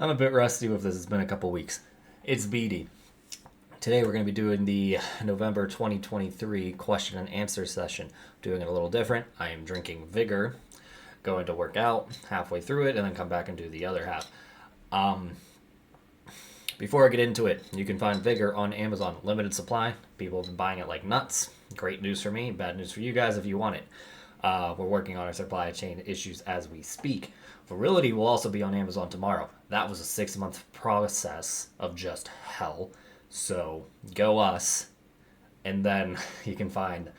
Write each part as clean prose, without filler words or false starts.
I'm a bit rusty with this. It's been a couple weeks. It's BD. Today we're going to be doing the November 2023 question and answer session. Doing it a little different. I am drinking Vigor, going to work out halfway through it, and then come back and do the other half. Before I get into it, you can find Vigor on Amazon. Limited supply. People have been buying it like nuts. Great news for me, bad news for you guys if you want it. We're working on our supply chain issues as we speak. Virility will also be on Amazon tomorrow. That was a 6-month process of just hell. So go us. And then you can find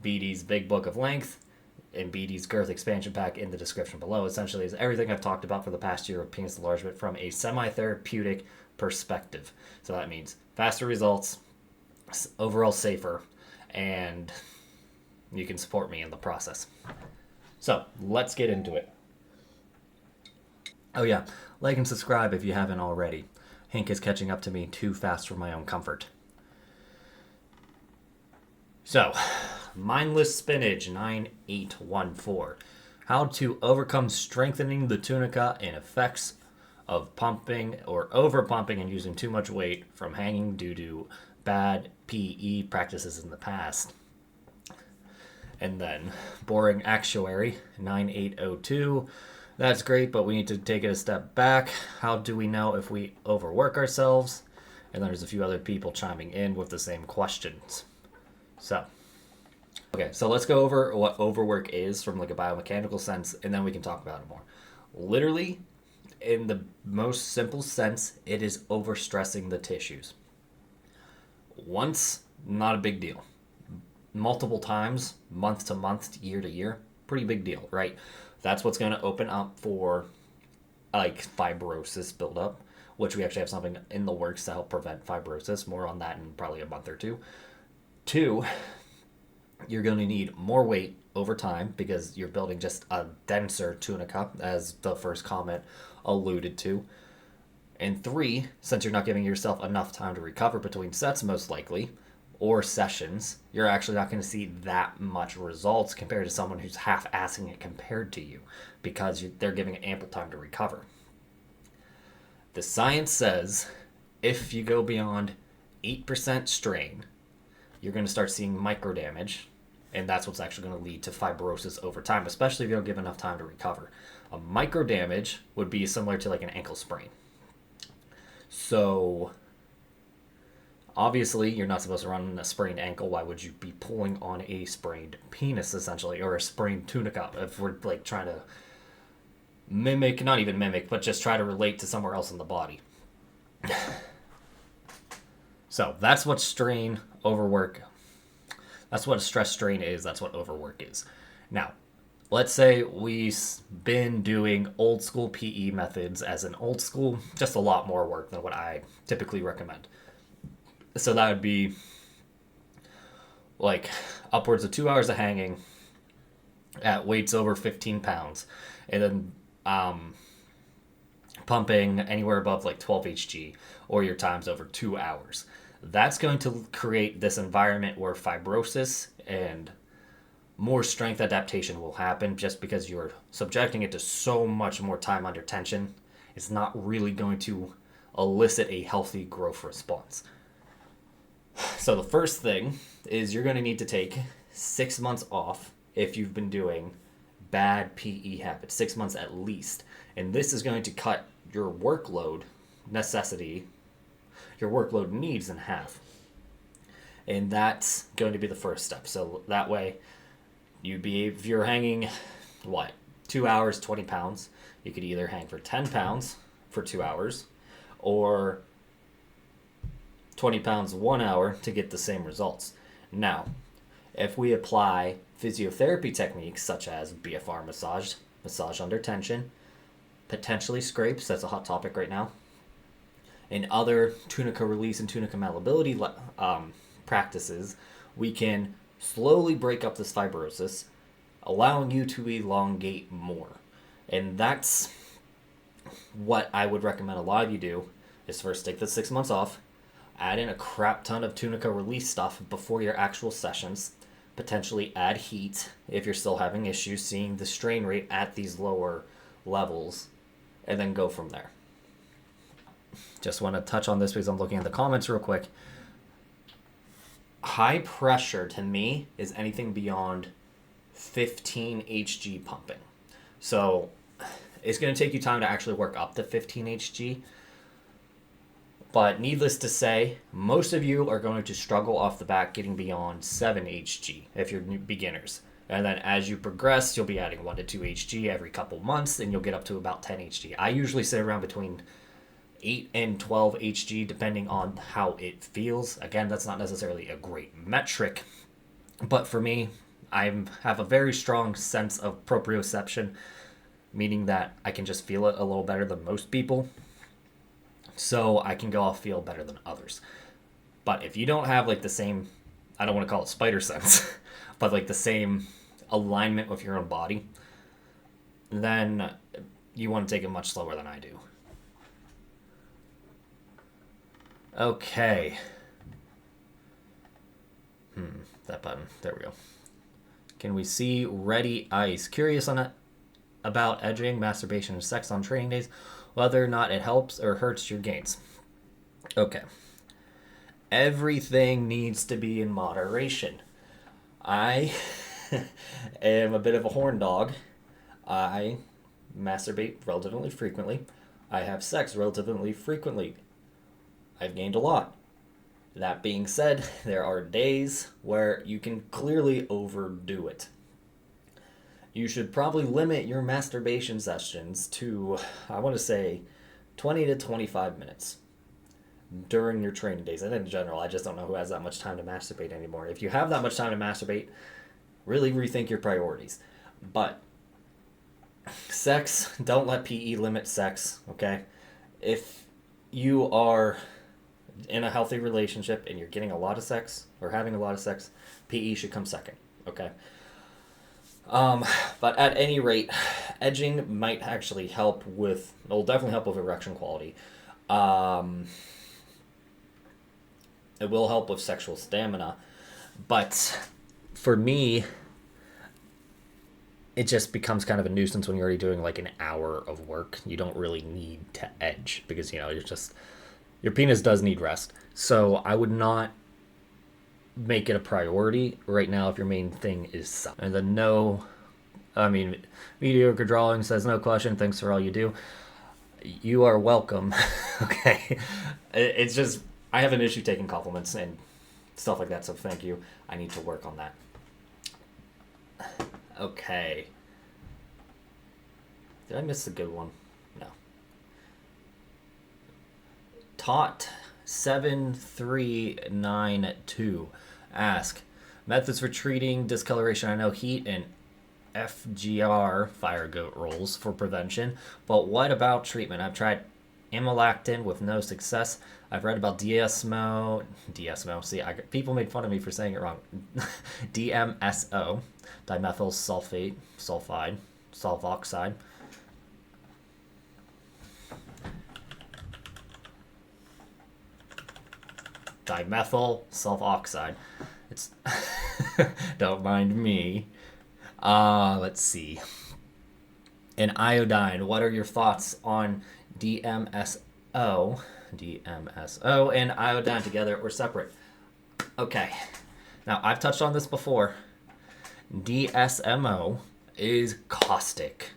BD's Big Book of Length and BD's Girth Expansion Pack in the description below. Essentially is everything I've talked about for the past year of penis enlargement from a semi-therapeutic perspective. So that means faster results, overall safer, and you can support me in the process. So let's get into it. Oh yeah, like and subscribe if you haven't already. Hank is catching up to me too fast for my own comfort. So, Mindless Spinach 9814. How to overcome strengthening the tunica and effects of pumping or over pumping and using too much weight from hanging due to bad PE practices in the past. And then Boring Actuary 9802. That's great, but we need to take it a step back. How do we know if we overwork ourselves? And then there's a few other people chiming in with the same questions. So let's go over what overwork is from like a biomechanical sense, and then we can talk about it more. Literally, in the most simple sense, it is overstressing the tissues. Once, not a big deal. Multiple times, month to month, year to year, pretty big deal, right? That's what's going to open up for like fibrosis buildup, which we actually have something in the works to help prevent fibrosis. More on that in probably a month or two. 2, you're going to need more weight over time because you're building just a denser tunica, as the first comment alluded to. And 3, since you're not giving yourself enough time to recover between sets, most likely, or sessions, you're actually not going to see that much results compared to someone who's half-assing it compared to you because they're giving it ample time to recover. The science says if you go beyond 8% strain, you're going to start seeing micro damage, and that's what's actually going to lead to fibrosis over time, especially if you don't give enough time to recover. A micro damage would be similar to like an ankle sprain. So obviously, you're not supposed to run a sprained ankle. Why would you be pulling on a sprained penis, essentially, or a sprained tunica? If we're like trying to mimic, not even mimic, but just try to relate to somewhere else in the body. So that's what strain, overwork. That's what a stress strain is. That's what overwork is. Now, let's say we've been doing old school PE methods as an old school, just a lot more work than what I typically recommend. So that would be like upwards of 2 hours of hanging at weights over 15 pounds. And then pumping anywhere above like 12 Hg or your times over 2 hours. That's going to create this environment where fibrosis and more strength adaptation will happen just because you're subjecting it to so much more time under tension. It's not really going to elicit a healthy growth response. So the first thing is you're going to need to take 6 months off if you've been doing bad PE habits, 6 months at least. And this is going to cut your workload needs in half. And that's going to be the first step. So that way, if you're hanging, 2 hours, 20 pounds, you could either hang for 10 pounds for 2 hours or 20 pounds 1 hour to get the same results. Now, if we apply physiotherapy techniques such as BFR massage under tension, potentially scrapes, that's a hot topic right now, and other tunica release and tunica malleability practices, we can slowly break up this fibrosis, allowing you to elongate more. And that's what I would recommend a lot of you do, is first take the 6 months off, add in a crap ton of tunica release stuff before your actual sessions, potentially add heat if you're still having issues seeing the strain rate at these lower levels, and then go from there. just want to touch on this because I'm looking at the comments real quick. High pressure to me is anything beyond 15 Hg pumping. So it's going to take you time to actually work up to 15 Hg. But needless to say, most of you are going to struggle off the bat getting beyond 7 Hg if you're new beginners. And then as you progress, you'll be adding 1 to 2 Hg every couple months, and you'll get up to about 10 Hg. I usually sit around between 8 and 12 Hg depending on how it feels. Again, that's not necessarily a great metric, but for me, I have a very strong sense of proprioception, meaning that I can just feel it a little better than most people. So I can go off feel better than others. But if you don't have like the same, I don't want to call it spider sense, but like the same alignment with your own body, then you want to take it much slower than I do. Okay. That button. There we go. Can we see Ready Ice? Curious on it about edging, masturbation, and sex on training days, whether or not it helps or hurts your gains. Okay. Everything needs to be in moderation. I am a bit of a horn dog. I masturbate relatively frequently. I have sex relatively frequently. I've gained a lot. That being said, there are days where you can clearly overdo it. You should probably limit your masturbation sessions to, I want to say, 20 to 25 minutes during your training days. And in general, I just don't know who has that much time to masturbate anymore. If you have that much time to masturbate, really rethink your priorities. But sex, don't let PE limit sex, okay? If you are in a healthy relationship and you're getting a lot of sex or having a lot of sex, PE should come second, okay? But at any rate, edging might actually help with, it'll definitely help with erection quality. It will help with sexual stamina. But for me, it just becomes kind of a nuisance when you're already doing like an hour of work. You don't really need to edge because, your penis does need rest. So I would not make it a priority right now if your main thing is sex. And then mediocre drawing says no question, thanks for all you do. You are welcome. Okay. It's just, I have an issue taking compliments and stuff like that, so thank you. I need to work on that. Okay. Did I miss a good one? No. Taught 7392 ask methods for treating discoloration. I know heat and FGR fire goat rolls for prevention, but what about treatment? I've tried amylactin with no success. I've read about DMSO. See, people made fun of me for saying it wrong. DMSO, dimethyl sulfoxide. Dimethyl sulfoxide. It's don't mind me. Let's see. And iodine. What are your thoughts on DMSO and iodine together or separate? Okay. Now, I've touched on this before. DSMO is caustic,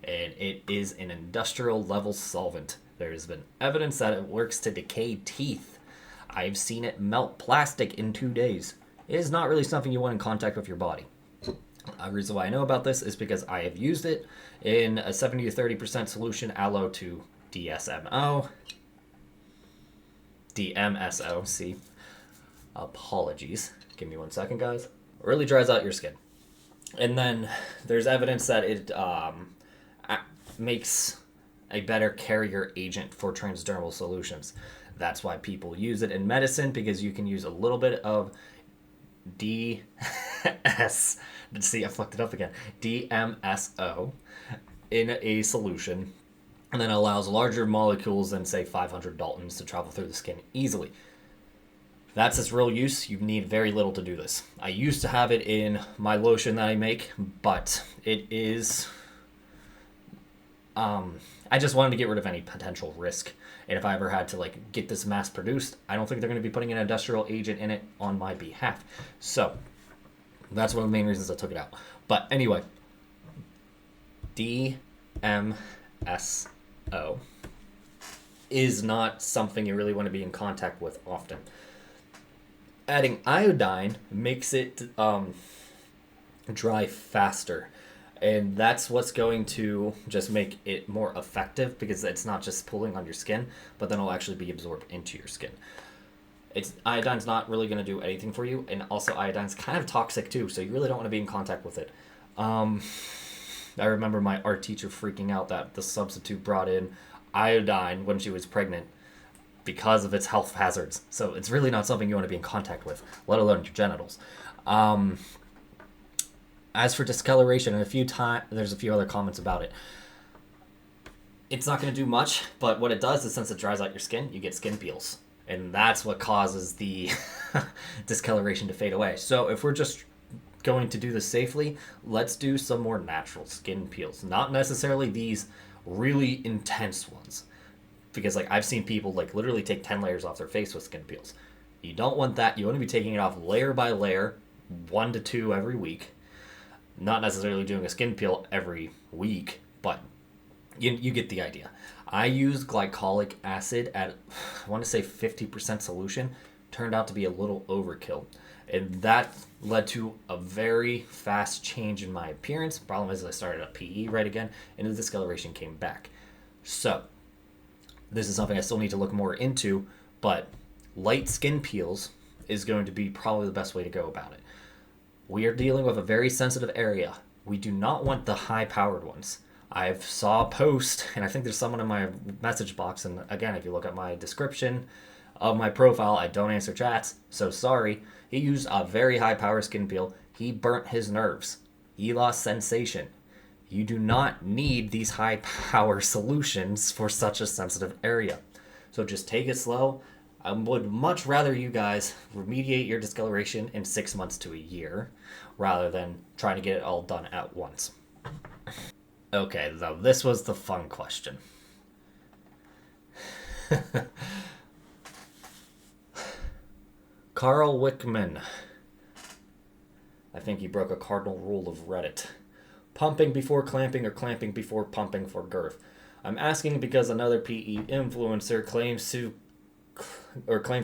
and it is an industrial level solvent. There's been evidence that it works to decay teeth. I've seen it melt plastic in 2 days. It is not really something you want in contact with your body. The reason why I know about this is because I have used it in a 70 to 30% solution aloe to DMSO, see. Apologies. Give me 1 second, guys. It really dries out your skin. And then there's evidence that it makes a better carrier agent for transdermal solutions. That's why people use it in medicine, because you can use a little bit of see, I fucked it up again. DMSO in a solution, and then allows larger molecules than, say, 500 Daltons to travel through the skin easily. That's its real use. You need very little to do this. I used to have it in my lotion that I make, but it is I just wanted to get rid of any potential risk. And if I ever had to like get this mass produced, I don't think they're going to be putting an industrial agent in it on my behalf. So that's one of the main reasons I took it out. But anyway, DMSO is not something you really want to be in contact with often. Adding iodine makes it dry faster. And that's what's going to just make it more effective, because it's not just pulling on your skin, but then it'll actually be absorbed into your skin. Iodine's not really going to do anything for you, and also iodine's kind of toxic too, so you really don't want to be in contact with it. I remember my art teacher freaking out that the substitute brought in iodine when she was pregnant because of its health hazards. So it's really not something you want to be in contact with, let alone your genitals. As for discoloration, and there's a few other comments about it. It's not going to do much, but what it does is, since it dries out your skin, you get skin peels. And that's what causes the discoloration to fade away. So if we're just going to do this safely, let's do some more natural skin peels. Not necessarily these really intense ones. Because like I've seen people like literally take 10 layers off their face with skin peels. You don't want that. You want to be taking it off layer by layer, 1 to 2 every week. Not necessarily doing a skin peel every week, but you get the idea. I used glycolic acid at, I want to say 50% solution. Turned out to be a little overkill. And that led to a very fast change in my appearance. Problem is I started at PE right again, and the discoloration came back. So, this is something I still need to look more into, but light skin peels is going to be probably the best way to go about it. We are dealing with a very sensitive area. We do not want the high-powered ones. I've saw a post, and I think there's someone in my message box, and again, if you look at my description of my profile, I don't answer chats, so sorry. He used a very high-power skin peel. He burnt his nerves. He lost sensation. You do not need these high-power solutions for such a sensitive area. So just take it slow. I would much rather you guys remediate your discoloration in 6 months to a year rather than trying to get it all done at once. Okay, now this was the fun question. Carl Wickman. I think he broke a cardinal rule of Reddit. Pumping before clamping or clamping before pumping for girth. I'm asking because another PE influencer claims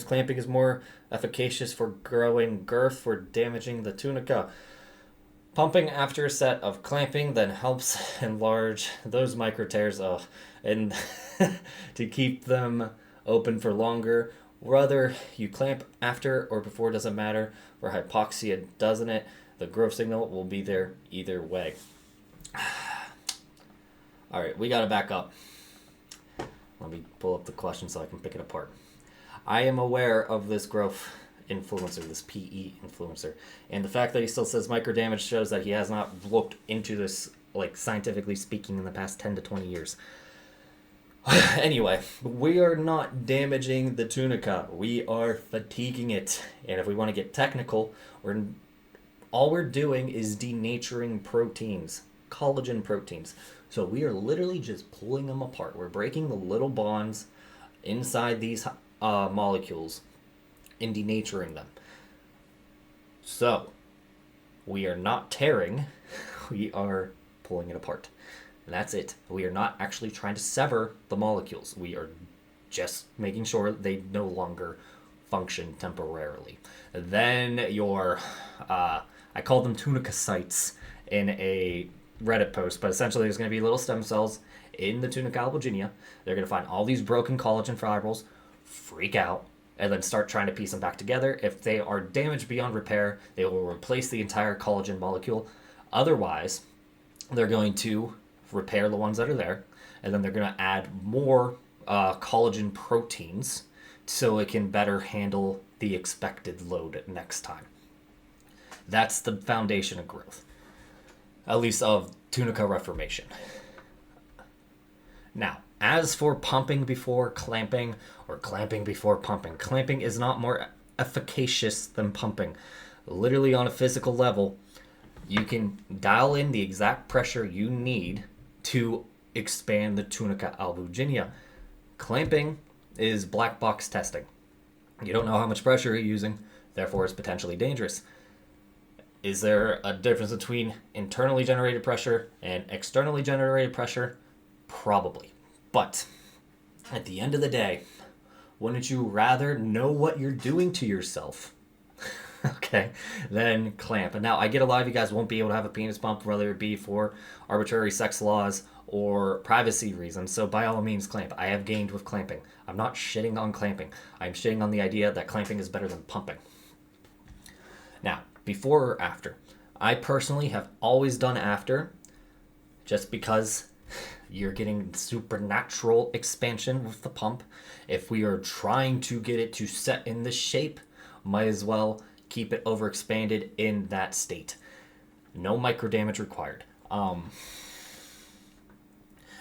clamping is more efficacious for growing girth for damaging the tunica. Pumping after a set of clamping then helps enlarge those micro tears and to keep them open for longer. Whether you clamp after or before doesn't matter. For hypoxia, doesn't it? The growth signal will be there either way. Alright, we gotta back up. Let me pull up the question so I can pick it apart. I am aware of this growth influencer, this PE influencer, and the fact that he still says micro damage shows that he has not looked into this, like, scientifically speaking, in the past 10 to 20 years. Anyway, we are not damaging the tunica. We are fatiguing it. And if we want to get technical, all we're doing is denaturing proteins, collagen proteins. So we are literally just pulling them apart. We're breaking the little bonds inside these molecules and denaturing them. So we are not tearing, we are pulling it apart. And that's it. We are not actually trying to sever the molecules. We are just making sure they no longer function temporarily. Then I call them tunicocytes in a Reddit post, but essentially there's going to be little stem cells in the tunica albuginea. They're going to find all these broken collagen fibrils, freak out, and then start trying to piece them back together. If they are damaged beyond repair, they will replace the entire collagen molecule. Otherwise, they're going to repair the ones that are there, and then they're going to add more collagen proteins so it can better handle the expected load next time. That's the foundation of growth, at least of tunica reformation. Now, as for pumping before clamping or clamping before pumping, clamping is not more efficacious than pumping. Literally on a physical level, you can dial in the exact pressure you need to expand the tunica albuginea. Clamping is black box testing. You don't know how much pressure you're using, therefore it's potentially dangerous. Is there a difference between internally generated pressure and externally generated pressure? Probably. But at the end of the day, wouldn't you rather know what you're doing to yourself, okay, than clamp? And now I get a lot of you guys won't be able to have a penis pump, whether it be for arbitrary sex laws or privacy reasons. So by all means, clamp. I have gained with clamping. I'm not shitting on clamping. I'm shitting on the idea that clamping is better than pumping. Now, before or after? I personally have always done after, just because you're getting supernatural expansion with the pump. If we are trying to get it to set in this shape, might as well keep it overexpanded in that state. No micro damage required.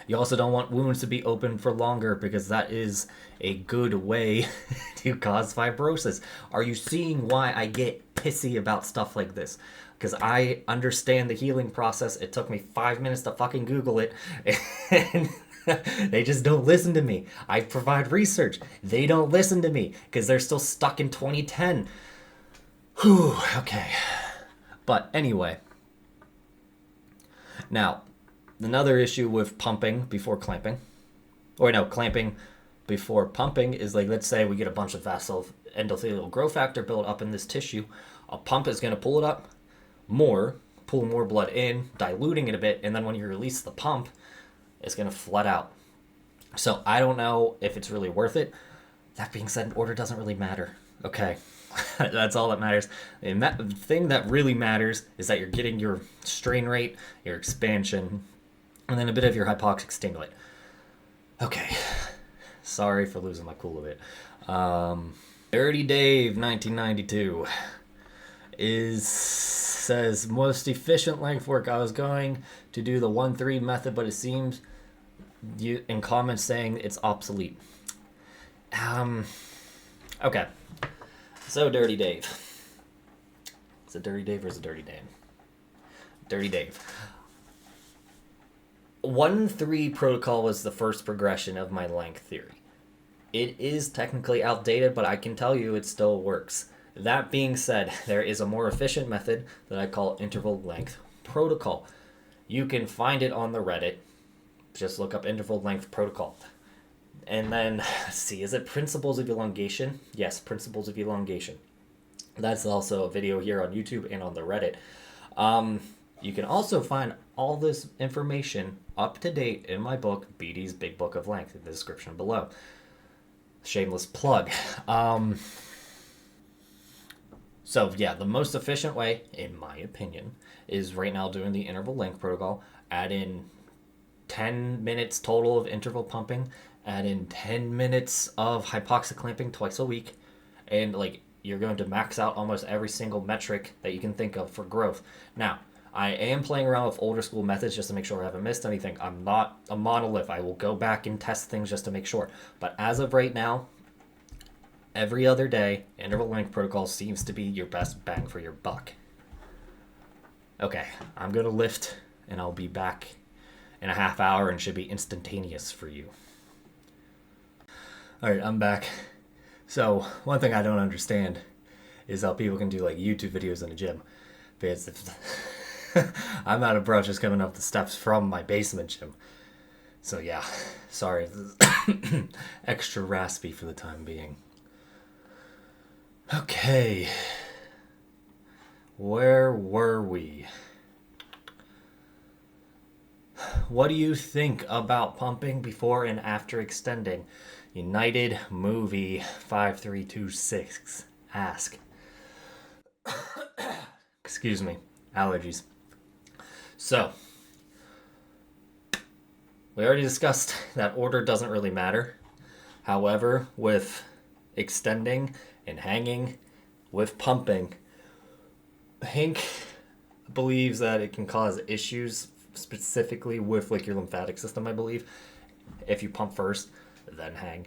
You also don't want wounds to be open for longer, because that is a good way to cause fibrosis. Are you seeing why I get pissy about stuff like this? Because I understand the healing process. It took me 5 minutes to fucking Google it, and they just don't listen to me. I provide research. They don't listen to me because they're still stuck in 2010. Whew, okay. But anyway. Now, another issue with pumping before clamping, or no, clamping before pumping is, like, let's say we get a bunch of vascular endothelial growth factor built up in this tissue. A pump is going to pull it up more, pull more blood in, diluting it a bit, and then when you release the pump, it's going to flood out. So I don't know if it's really worth it. That being said, order doesn't really matter. Okay. That's all that matters. And that thing that really matters is that you're getting your strain rate, your expansion, and then a bit of your hypoxic stimulant. Okay. Sorry for losing my cool a bit. Dirty Dave 1992 says most efficient length work. I was going to do the 1-3 method, but it seems you in comments saying it's obsolete. Okay. So Dirty Dave. Is it Dirty Dave or is it Dirty Dan? Dirty Dave. 1-3 protocol was the first progression of my length theory. It is technically outdated, but I can tell you it still works. That being said, there is a more efficient method that I call interval length protocol. You can find it on the Reddit. Just look up interval length protocol. And then, see, is it principles of elongation? Yes, principles of elongation. That's also a video here on YouTube and on the Reddit. You can also find all this information up to date in my book, BD's Big Book of Length, in the description below. Shameless plug. So yeah, the most efficient way, in my opinion, is right now doing the interval length protocol. Add in 10 minutes total of interval pumping. Add in 10 minutes of hypoxic clamping twice a week. And like, you're going to max out almost every single metric that you can think of for growth. Now, I am playing around with older school methods just to make sure I haven't missed anything. I'm not a monolith. I will go back and test things just to make sure. But as of right now, every other day, interval length protocol seems to be your best bang for your buck. Okay, I'm going to lift, and I'll be back in a half hour and should be instantaneous for you. Alright, I'm back. So, one thing I don't understand is how people can do like YouTube videos in a gym. Because I'm out of breath just coming up the steps from my basement gym. So yeah, sorry. Extra raspy for the time being. Okay. Where were we? What do you think about pumping before and after extending? United Movie 5326. Ask. Excuse me. Allergies. So, we already discussed that order doesn't really matter. However, with extending and hanging, with pumping, Hank believes that it can cause issues specifically with like your lymphatic system, I believe, if you pump first, then hang.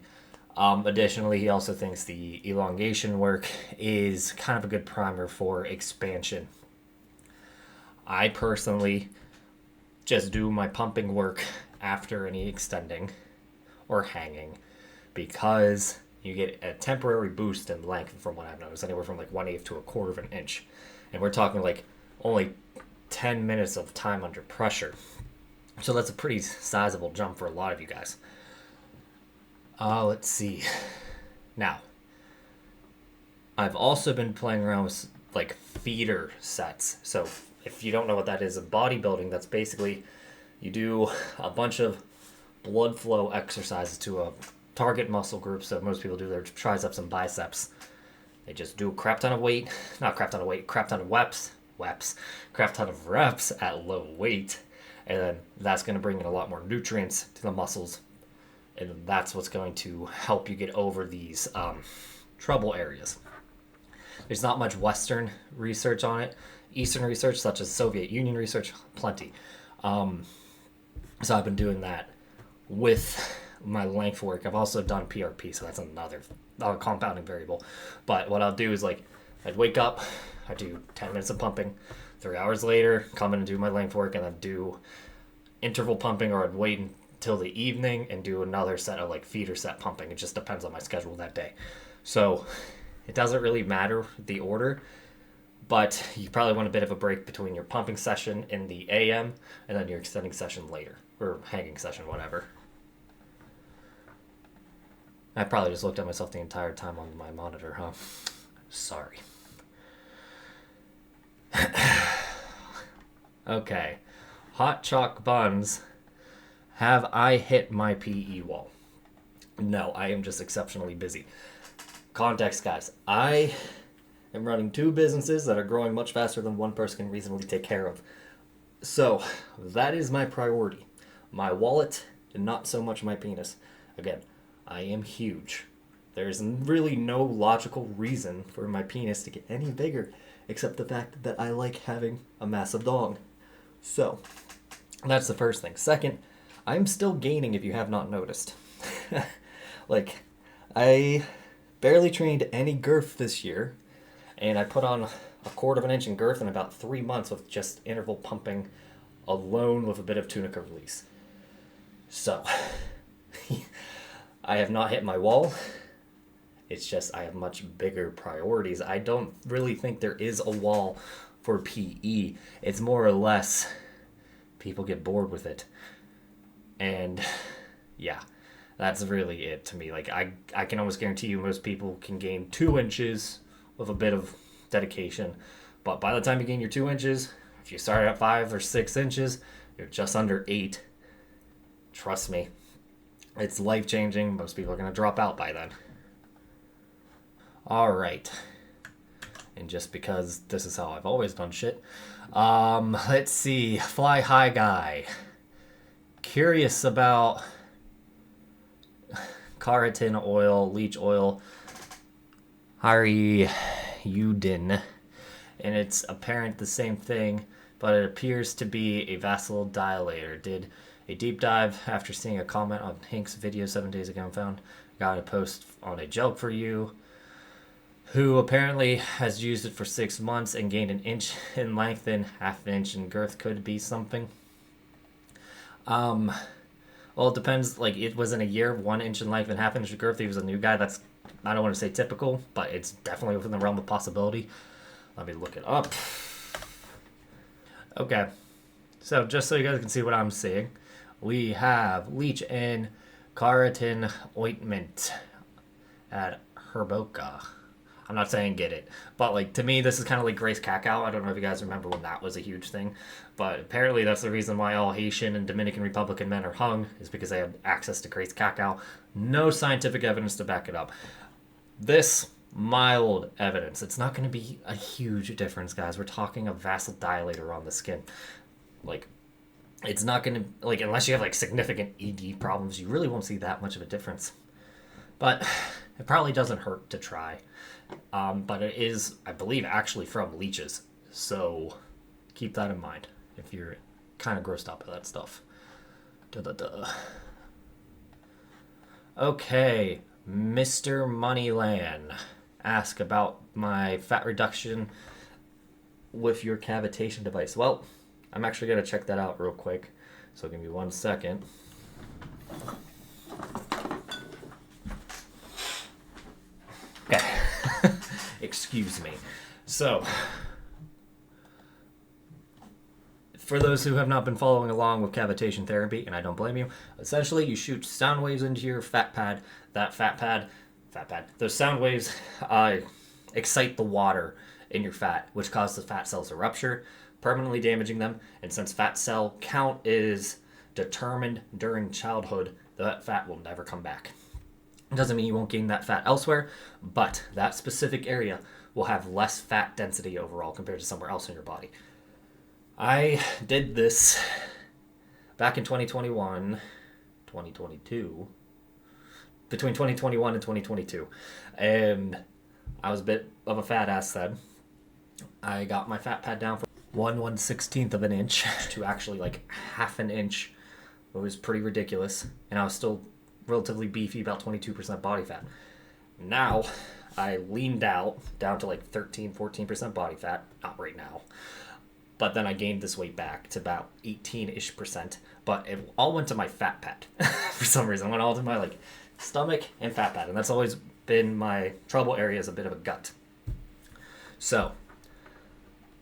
Additionally, he also thinks the elongation work is kind of a good primer for expansion. I personally just do my pumping work after any extending or hanging, because you get a temporary boost in length from what I've noticed, anywhere from like 1/8 to 1/4 of an inch. And we're talking like only 10 minutes of time under pressure. So that's a pretty sizable jump for a lot of you guys. Let's see. Now, I've also been playing around with like feeder sets. So if you don't know what that is, in bodybuilding, that's basically you do a bunch of blood flow exercises to a target muscle group. So most people do their triceps and biceps. They just do a crap ton of weight, not crap ton of weight, crap ton of crap ton of reps at low weight. And then that's going to bring in a lot more nutrients to the muscles. And that's what's going to help you get over these trouble areas. There's not much Western research on it. Eastern research, such as Soviet Union research, plenty. So I've been doing that with my length work. I've also done PRP, so that's another compounding variable. But what I'll do is like, I'd wake up, I do 10 minutes of pumping, 3 hours later, come in and do my length work, and then do interval pumping, or I'd wait until the evening and do another set of like feeder set pumping. It just depends on my schedule that day. So it doesn't really matter the order, but you probably want a bit of a break between your pumping session in the AM and then your extending session later, or hanging session, whatever. I probably just looked at myself the entire time on my monitor, huh? Sorry. Okay. Hot chalk buns. Have I hit my PE wall? No, I am just exceptionally busy. Context, guys. I am running 2 businesses that are growing much faster than one person can reasonably take care of. So, that is my priority. My wallet, and not so much my penis. Again, I am huge. There's really no logical reason for my penis to get any bigger, except the fact that I like having a massive dong. So, that's the first thing. Second, I'm still gaining, if you have not noticed. Like, I barely trained any girth this year, and I put on 1/4 inch in girth in about 3 months with just interval pumping alone with a bit of tunica release. So, I have not hit my wall. It's just I have much bigger priorities. I don't really think there is a wall for PE. It's more or less people get bored with it. And yeah, that's really it to me. Like I can almost guarantee you most people can gain 2 inches with a bit of dedication. But by the time you gain your 2 inches, if you start at 5 or 6 inches, you're just under 8. Trust me. It's life-changing. Most people are going to drop out by then. All right. And just because this is how I've always done shit. Let's see. Fly high guy. Curious about keratin oil, leech oil, Udin. And it's apparent the same thing, but it appears to be a vasodilator. Did a deep dive after seeing a comment on Hank's video 7 days ago and found got a post on a joke for you who apparently has used it for 6 months and gained 1 inch in length and 1/2 inch in girth. Could be something. Well, it depends. Like, it was in a year, 1 inch in length and 1/2 inch in girth. He was a new guy. That's, I don't want to say typical, but it's definitely within the realm of possibility. Let me look it up. Okay. So, just so you guys can see what I'm seeing, we have LEECH and keratin ointment at Herboca. I'm not saying get it, but like to me, this is kind of like Grace Cacao. I don't know if you guys remember when that was a huge thing, but apparently that's the reason why all Haitian and Dominican Republican men are hung, is because they have access to Grace Cacao. No scientific evidence to back it up. This mild evidence. It's not going to be a huge difference, guys. We're talking a vasodilator on the skin. Like, it's not going to, like, unless you have like significant ED problems, you really won't see that much of a difference. But it probably doesn't hurt to try. But it is, I believe, actually from leeches. So keep that in mind if you're kind of grossed out by that stuff. Okay, Mr. Moneyland asked about my fat reduction with your cavitation device. Well, I'm actually going to check that out real quick. So give me 1 second. Okay. Excuse me. So, for those who have not been following along with cavitation therapy, and I don't blame you, essentially you shoot sound waves into your fat pad. That fat pad, those sound waves excite the water in your fat, which causes the fat cells to rupture, permanently damaging them. And since fat cell count is determined during childhood, that fat will never come back. It doesn't mean you won't gain that fat elsewhere, but that specific area will have less fat density overall compared to somewhere else in your body. I did this back in 2021, 2022, between 2021 and 2022, and I was a bit of a fat ass then. I got my fat pad down from 1/116th of an inch to actually like half an inch. It was pretty ridiculous, and I was still relatively beefy, about 22% body fat. Now, I leaned out down to like 13-14% body fat, not right now. But then I gained this weight back to about 18-ish percent. But it all went to my fat pad for some reason. It went all to my like stomach and fat pad. And that's always been my trouble area, is a bit of a gut. So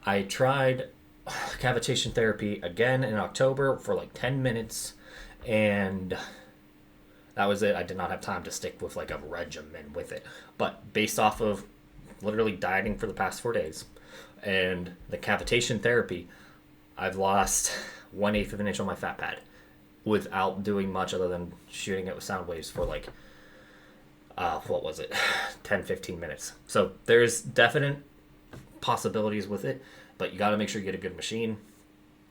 I tried cavitation therapy again in October for like 10 minutes. And that was it. I did not have time to stick with like a regimen with it. But based off of literally dieting for the past 4 days and the cavitation therapy, I've lost 1/8 of an inch on my fat pad without doing much other than shooting it with sound waves for like, 10-15 minutes. So there's definite possibilities with it, but you got to make sure you get a good machine.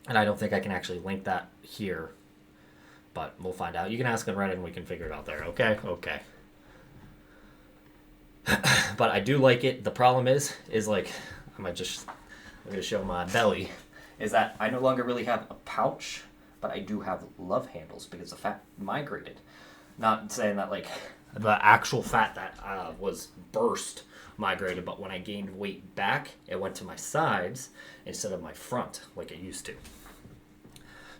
And I don't think I can actually link that here, but we'll find out. You can ask on Reddit and we can figure it out there. Okay. But I do like it. The problem is like, I'm going to show my belly, is that I no longer really have a pouch, but I do have love handles because the fat migrated. Not saying that like the actual fat that was burst migrated, but when I gained weight back, it went to my sides instead of my front like it used to.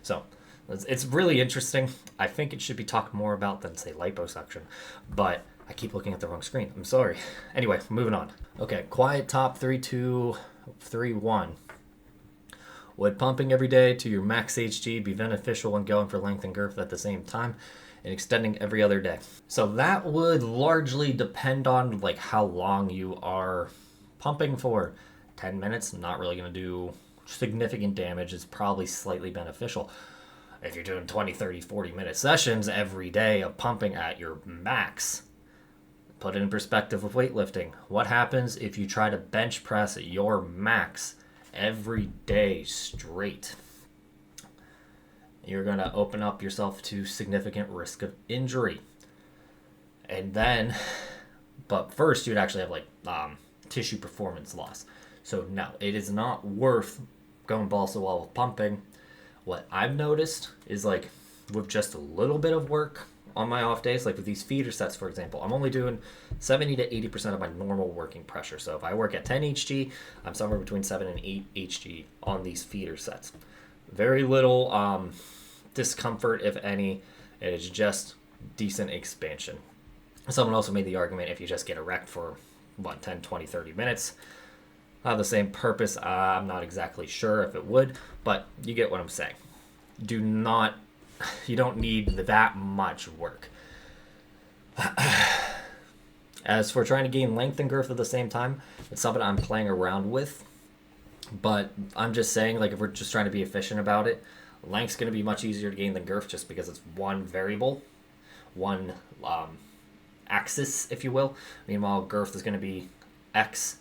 So it's really interesting. I think it should be talked more about than, say, liposuction, but I keep looking at the wrong screen. I'm sorry. Anyway, moving on. Okay, quiet top 3, 2, 3, 1. Would pumping every day to your max HG be beneficial when going for length and girth at the same time and extending every other day? So that would largely depend on like how long you are pumping for. 10 minutes, not really going to do significant damage. It's probably slightly beneficial. If you're doing 20, 30, 40-minute sessions every day of pumping at your max, put it in perspective with weightlifting. What happens if you try to bench press at your max every day straight? You're going to open up yourself to significant risk of injury. And then, but first you'd actually have like tissue performance loss. So no, it is not worth going balls to the wall with pumping. What I've noticed is like with just a little bit of work on my off days, like with these feeder sets, for example, I'm only doing 70 to 80% of my normal working pressure. So if I work at 10 HG, I'm somewhere between 7 and 8 HG on these feeder sets. Very little discomfort, if any. It is just decent expansion. Someone also made the argument if you just get erect for 10, 20, 30 minutes, have the same purpose. I'm not exactly sure if it would, but you get what I'm saying. You don't need that much work. As for trying to gain length and girth at the same time, it's something I'm playing around with, but I'm just saying, like, if we're just trying to be efficient about it, length's going to be much easier to gain than girth just because it's one variable, one axis, if you will. Meanwhile, girth is going to be X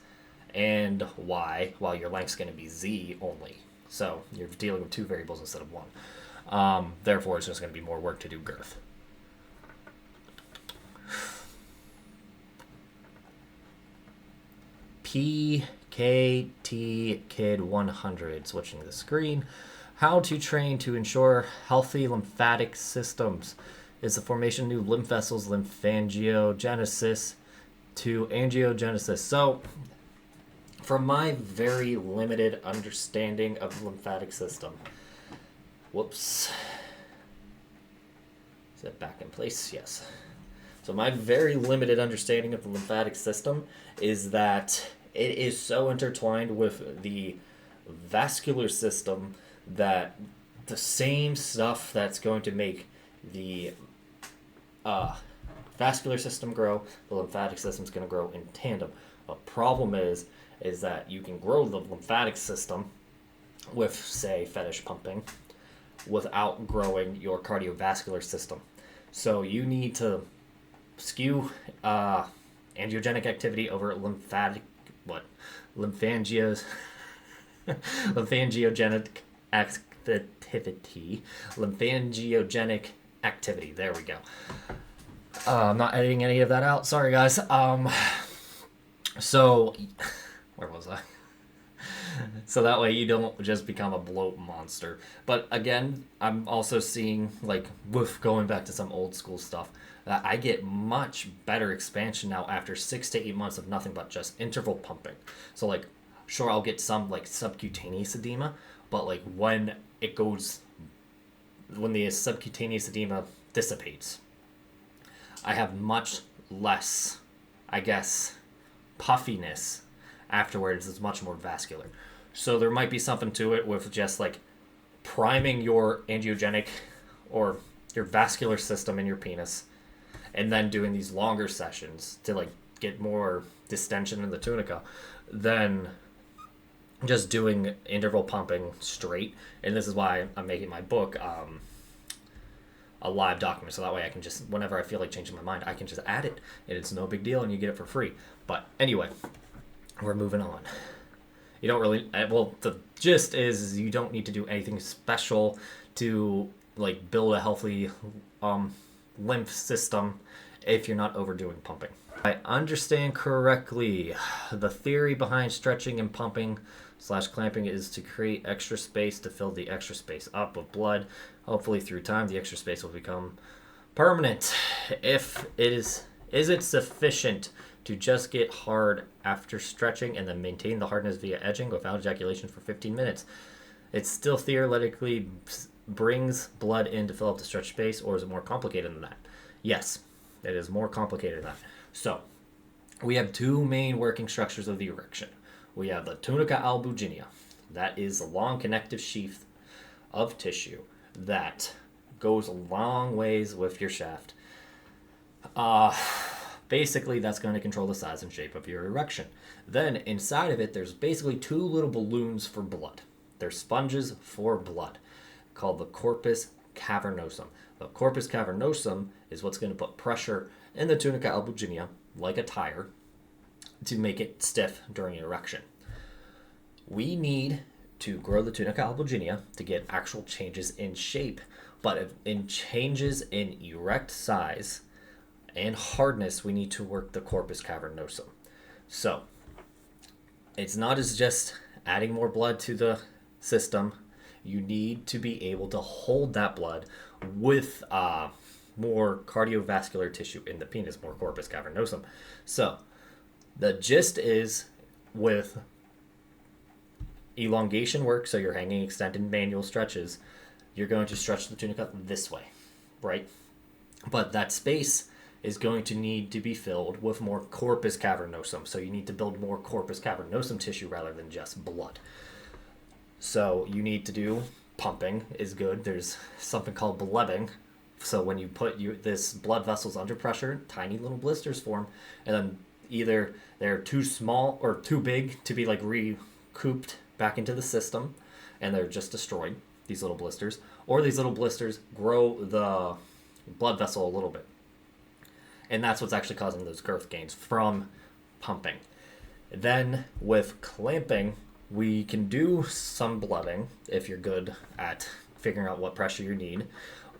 and Y, while your length's going to be Z only. So you're dealing with two variables instead of one. Therefore, it's just going to be more work to do girth. PKT Kid 100, switching the screen. How to train to ensure healthy lymphatic systems. Is the formation of new lymph vessels lymphangiogenesis to angiogenesis? So, from my very limited understanding of the lymphatic system, Is it back in place? Yes. So my very limited understanding of the lymphatic system is that it is so intertwined with the vascular system that the same stuff that's going to make the vascular system grow, the lymphatic system is going to grow in tandem. The problem is that you can grow the lymphatic system with, say, fetish pumping without growing your cardiovascular system. So you need to skew angiogenic activity over lymphangiogenic activity. There we go. I'm not editing any of that out. Sorry, guys. So where was I? So that way you don't just become a bloat monster. But again, I'm also seeing, like, with going back to some old school stuff, that I get much better expansion now after 6 to 8 months of nothing but just interval pumping. So, like, sure, I'll get some, like, subcutaneous edema, but, like, when the subcutaneous edema dissipates, I have much less, I guess, puffiness afterwards. It's much more vascular. So there might be something to it with just, like, priming your angiogenic or your vascular system in your penis and then doing these longer sessions to, like, get more distension in the tunica than just doing interval pumping straight. And this is why I'm making my book a live document, so that way I can just, whenever I feel like changing my mind, I can just add it and it's no big deal and you get it for free. But anyway, we're moving on. You don't really, well, the gist is you don't need to do anything special to, like, build a healthy lymph system if you're not overdoing pumping. If I understand correctly, the theory behind stretching and pumping / clamping is to create extra space to fill the extra space up with blood. Hopefully through time the extra space will become permanent. Is it sufficient to just get hard after stretching and then maintain the hardness via edging without ejaculation for 15 minutes? It still theoretically brings blood in to fill up the stretch space, or is it more complicated than that? Yes, it is more complicated than that. So, we have two main working structures of the erection. We have the tunica albuginea. That is a long connective sheath of tissue that goes a long ways with your shaft. Basically, that's going to control the size and shape of your erection. Then, inside of it, there's basically two little balloons for blood. They're sponges for blood, called the corpus cavernosum. The corpus cavernosum is what's going to put pressure in the tunica albuginea, like a tire, to make it stiff during erection. We need to grow the tunica albuginea to get actual changes in shape, but in changes in erect size and hardness, we need to work the corpus cavernosum. So, it's not as just adding more blood to the system. You need to be able to hold that blood with more cardiovascular tissue in the penis, more corpus cavernosum. So, the gist is with elongation work, so you're hanging extended manual stretches, you're going to stretch the tunica this way, right? But that space is going to need to be filled with more corpus cavernosum. So you need to build more corpus cavernosum tissue rather than just blood. So you need to do pumping is good. There's something called blebbing. So when you put this blood vessels under pressure, tiny little blisters form, and then either they're too small or too big to be, like, recouped back into the system, and they're just destroyed, these little blisters, or these little blisters grow the blood vessel a little bit. And that's what's actually causing those girth gains from pumping. Then with clamping, we can do some blebbing if you're good at figuring out what pressure you need.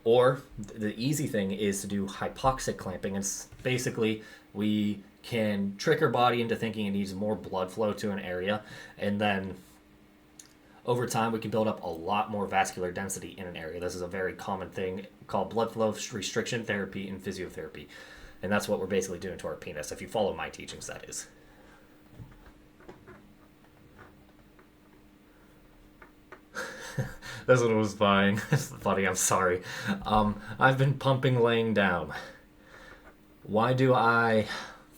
Or the easy thing is to do hypoxic clamping. And basically, we can trick our body into thinking it needs more blood flow to an area. And then over time, we can build up a lot more vascular density in an area. This is a very common thing called blood flow restriction therapy and physiotherapy. And that's what we're basically doing to our penis, if you follow my teachings, that is. This one was fine. It's funny, I'm sorry. I've been pumping laying down. Why do I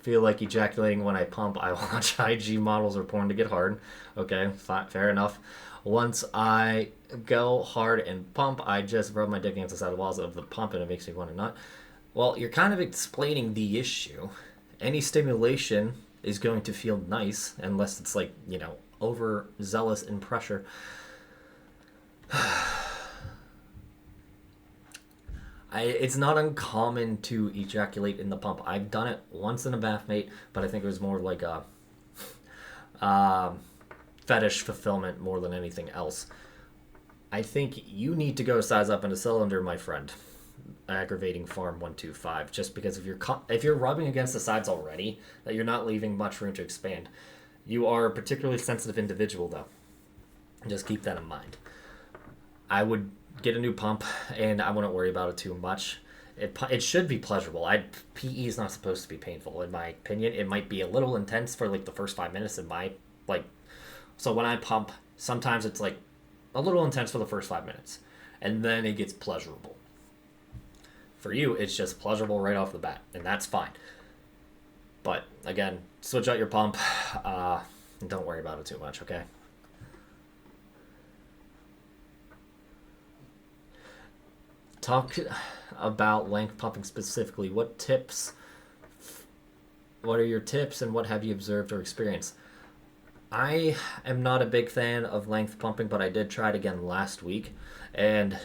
feel like ejaculating when I pump? I watch IG models or porn to get hard. Okay, fine, fair enough. Once I go hard and pump, I just rub my dick against the side of the walls of the pump and it makes me want to nut. Well, you're kind of explaining the issue. Any stimulation is going to feel nice unless it's like, overzealous in pressure. It's not uncommon to ejaculate in the pump. I've done it once in a bath mate, but I think it was more like a fetish fulfillment more than anything else. I think you need to go size up in a cylinder, my friend. Aggravating farm 125. Just because if you're rubbing against the sides already, that you're not leaving much room to expand. You are a particularly sensitive individual, though. Just keep that in mind. I would get a new pump, and I wouldn't worry about it too much. It should be pleasurable. PE is not supposed to be painful, in my opinion. It might be a little intense for like the first 5 minutes. So when I pump, sometimes it's like a little intense for the first 5 minutes, and then it gets pleasurable. For you, it's just pleasurable right off the bat, and that's fine. But again, switch out your pump. Don't worry about it too much, okay? Talk about length pumping specifically. What are your tips and what have you observed or experienced? I am not a big fan of length pumping, but I did try it again last week, and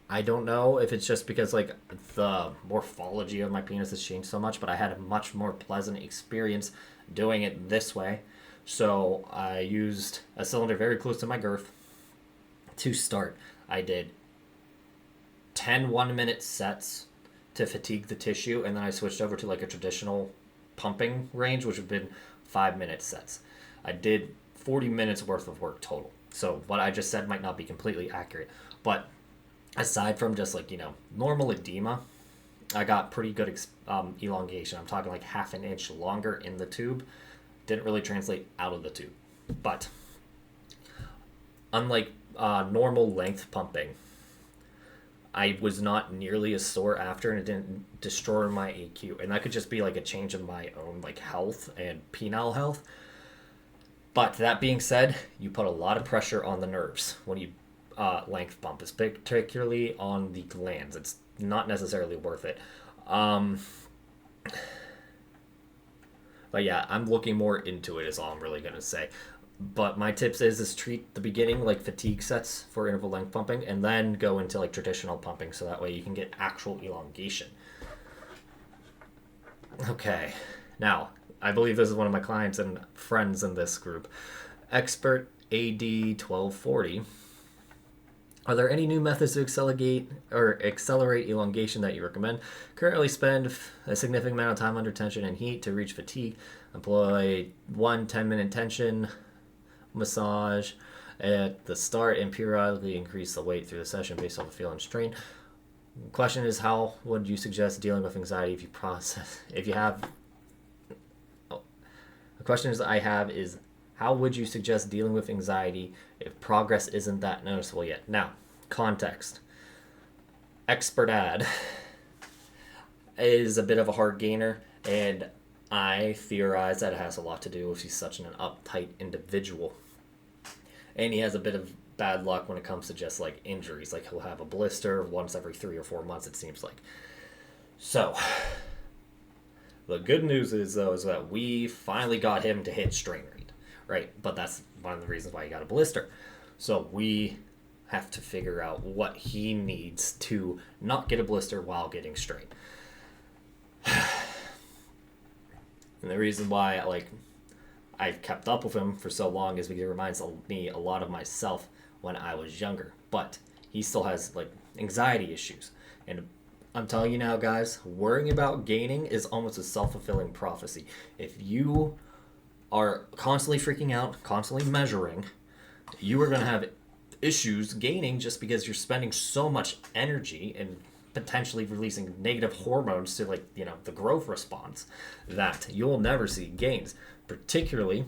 I don't know if it's just because like the morphology of my penis has changed so much, but I had a much more pleasant experience doing it this way. So I used a cylinder very close to my girth to start. I did 10 1-minute sets to fatigue the tissue, and then I switched over to like a traditional pumping range, which would have been 5-minute sets. I did 40 minutes worth of work total. So what I just said might not be completely accurate, but aside from just like, normal edema, I got pretty good elongation. I'm talking like half an inch longer in the tube. Didn't really translate out of the tube. But unlike normal length pumping, I was not nearly as sore after, and it didn't destroy my AQ. And that could just be like a change in my own like health and penile health. But that being said, you put a lot of pressure on the nerves when you length pump, particularly on the glands. It's not necessarily worth it. But yeah, I'm looking more into it is all I'm really going to say. But my tips is treat the beginning like fatigue sets for interval length pumping, and then go into like traditional pumping, so that way you can get actual elongation. Okay, now I believe this is one of my clients and friends in this group. Expert AD 1240. Are there any new methods to accelerate elongation that you recommend? Currently spend a significant amount of time under tension and heat to reach fatigue. Employ 1 10-minute tension massage at the start and periodically increase the weight through the session based on the feel and strain. Question is, how would you suggest dealing with anxiety The question is, how would you suggest dealing with anxiety if progress isn't that noticeable yet? Now, context. Expert ad is a bit of a hard gainer, and I theorize that it has a lot to do with he's such an uptight individual. And he has a bit of bad luck when it comes to just like injuries. Like he'll have a blister once every 3 or 4 months, it seems like. So, the good news is that we finally got him to hit strain rate, right? But that's one of the reasons why he got a blister. So we have to figure out what he needs to not get a blister while getting strain. And the reason why I've kept up with him for so long is because it reminds me a lot of myself when I was younger. But he still has anxiety issues. And I'm telling you now, guys, worrying about gaining is almost a self-fulfilling prophecy. If you are constantly freaking out, constantly measuring, you are going to have issues gaining just because you're spending so much energy and potentially releasing negative hormones to the growth response that you'll never see gains. Particularly,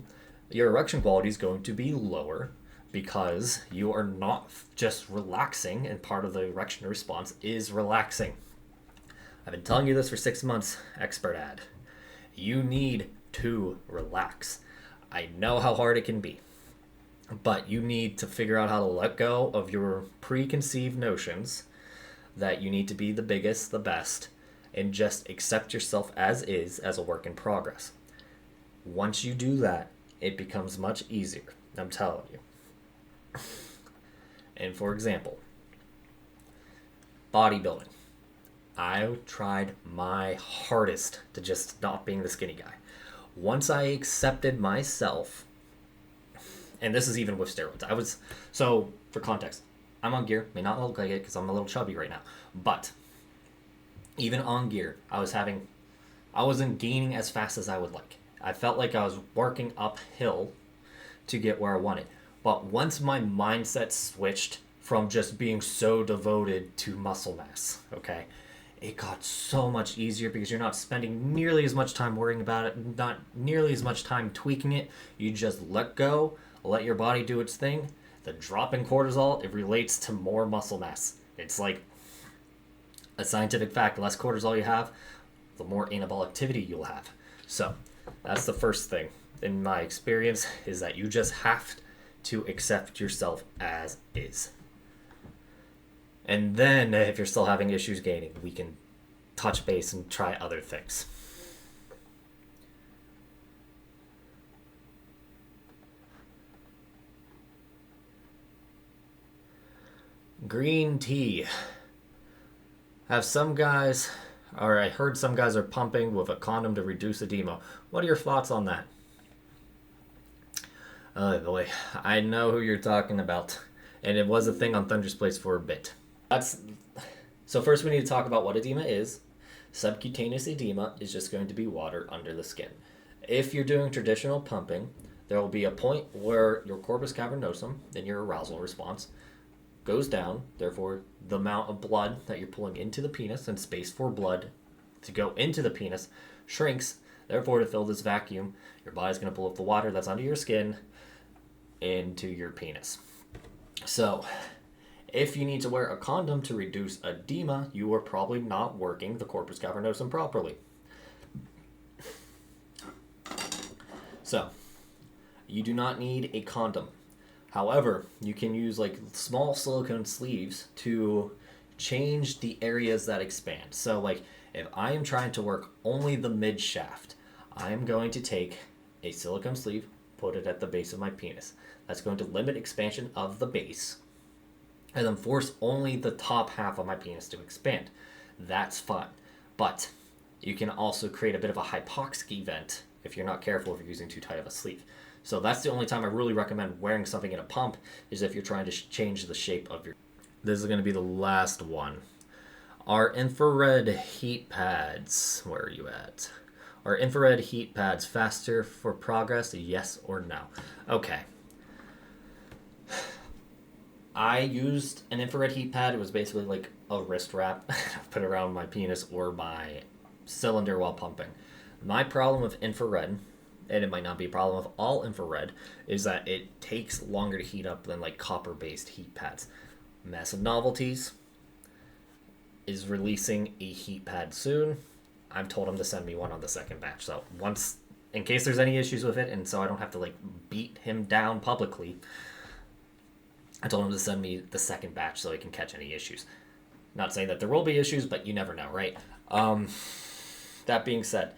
your erection quality is going to be lower because you are not just relaxing, and part of the erection response is relaxing. I've been telling you this for 6 months, expert ad. You need to relax. I know how hard it can be, but you need to figure out how to let go of your preconceived notions that you need to be the biggest, the best, and just accept yourself as is, as a work in progress. Once you do that, it becomes much easier. I'm telling you. And for example, bodybuilding. I tried my hardest to just stop being the skinny guy. Once I accepted myself, and this is even with steroids. So for context, I'm on gear. May not look like it because I'm a little chubby right now. But even on gear, I wasn't gaining as fast as I would like. I felt like I was working uphill to get where I wanted. But once my mindset switched from just being so devoted to muscle mass, okay, it got so much easier because you're not spending nearly as much time worrying about it, not nearly as much time tweaking it. You just let go, let your body do its thing. The drop in cortisol, it relates to more muscle mass. It's like a scientific fact. The less cortisol you have, the more anabolic activity you'll have. So that's the first thing in my experience, is that you just have to accept yourself as is. And then if you're still having issues gaining, we can touch base and try other things. Green tea. I heard some guys are pumping with a condom to reduce edema. What are your thoughts on that? Oh boy, I know who you're talking about. And it was a thing on Thunder's Place for a bit. So first we need to talk about what edema is. Subcutaneous edema is just going to be water under the skin. If you're doing traditional pumping, there will be a point where your corpus cavernosum, in your arousal response, goes down. Therefore, the amount of blood that you're pulling into the penis and space for blood to go into the penis shrinks. Therefore, to fill this vacuum, your body's going to pull up the water that's under your skin into your penis. So, if you need to wear a condom to reduce edema, you are probably not working the corpus cavernosum properly. So, you do not need a condom. However, you can use like small silicone sleeves to change the areas that expand. So like if I am trying to work only the mid shaft, I am going to take a silicone sleeve, put it at the base of my penis. That's going to limit expansion of the base and then force only the top half of my penis to expand. That's fine. But you can also create a bit of a hypoxic vent if you're not careful, if you're using too tight of a sleeve. So that's the only time I really recommend wearing something in a pump, is if you're trying to change the shape of your... This is going to be the last one. Are infrared heat pads... Where are you at? Are infrared heat pads faster for progress? Yes or no? Okay. I used an infrared heat pad. It was basically like a wrist wrap put around my penis or my cylinder while pumping. My problem with infrared, and it might not be a problem with all infrared, is that it takes longer to heat up than like copper-based heat pads. Massive Novelties is releasing a heat pad soon. I've told him to send me one on the second batch. So once, in case there's any issues with it, and so I don't have to like beat him down publicly, I told him to send me the second batch so he can catch any issues. Not saying that there will be issues, but you never know, right? That being said,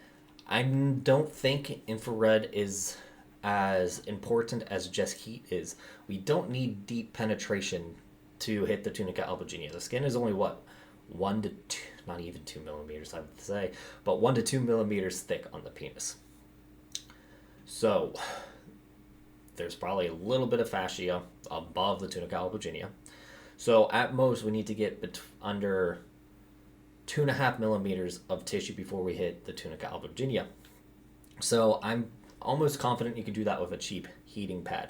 I don't think infrared is as important as just heat is. We don't need deep penetration to hit the tunica albuginea. The skin is only, 1 to 2, not even 2 millimeters, I would say, but 1 to 2 millimeters thick on the penis. So, there's probably a little bit of fascia above the tunica albuginea. So, at most, we need to get under 2.5 millimeters of tissue before we hit the tunica albuginea. So I'm almost confident you can do that with a cheap heating pad.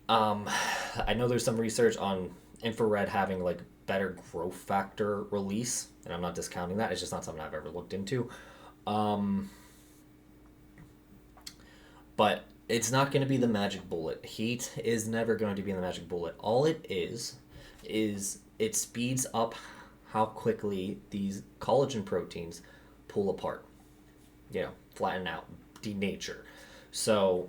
I know there's some research on infrared having like better growth factor release, and I'm not discounting that. It's just not something I've ever looked into. But It's not going to be the magic bullet. Heat is never going to be the magic bullet. All it is it speeds up how quickly these collagen proteins pull apart, flatten out, denature. So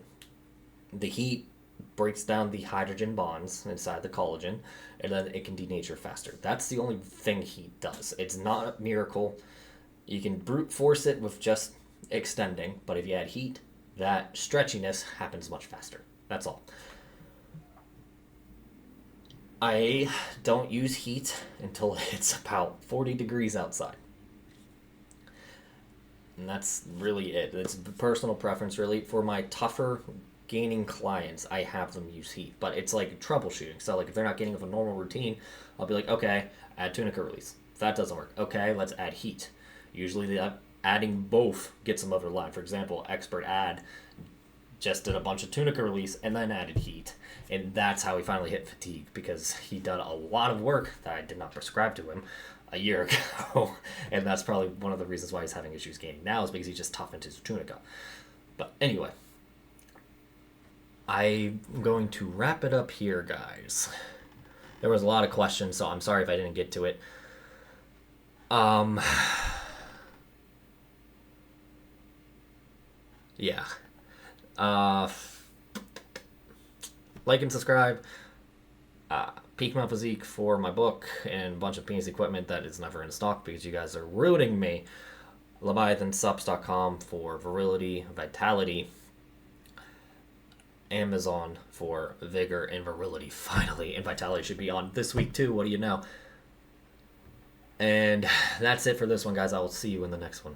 the heat breaks down the hydrogen bonds inside the collagen, and then it can denature faster. That's the only thing heat does. It's not a miracle. You can brute force it with just extending, but if you add heat, that stretchiness happens much faster. That's all. I don't use heat until it's about 40 degrees outside. And that's really it. It's personal preference, really. For my tougher gaining clients, I have them use heat. But it's like troubleshooting. So, like, if they're not getting with a normal routine, I'll be like, okay, add tunica release. If that doesn't work, okay, let's add heat. Usually, adding both gets them over the line. For example, Expert Ad just did a bunch of tunica release and then added heat. And that's how he finally hit fatigue, because he done a lot of work that I did not prescribe to him a year ago. And that's probably one of the reasons why he's having issues gaining now, is because he just toughened his tunica. But anyway, I'm going to wrap it up here, guys. There was a lot of questions, so I'm sorry if I didn't get to it. Yeah. Like and subscribe. Peak My Physique for my book and a bunch of penis equipment that is never in stock because you guys are ruining me. LeviathanSups.com for virility, vitality. Amazon for vigor and virility, finally. And vitality should be on this week too. What do you know? And that's it for this one, guys. I will see you in the next one.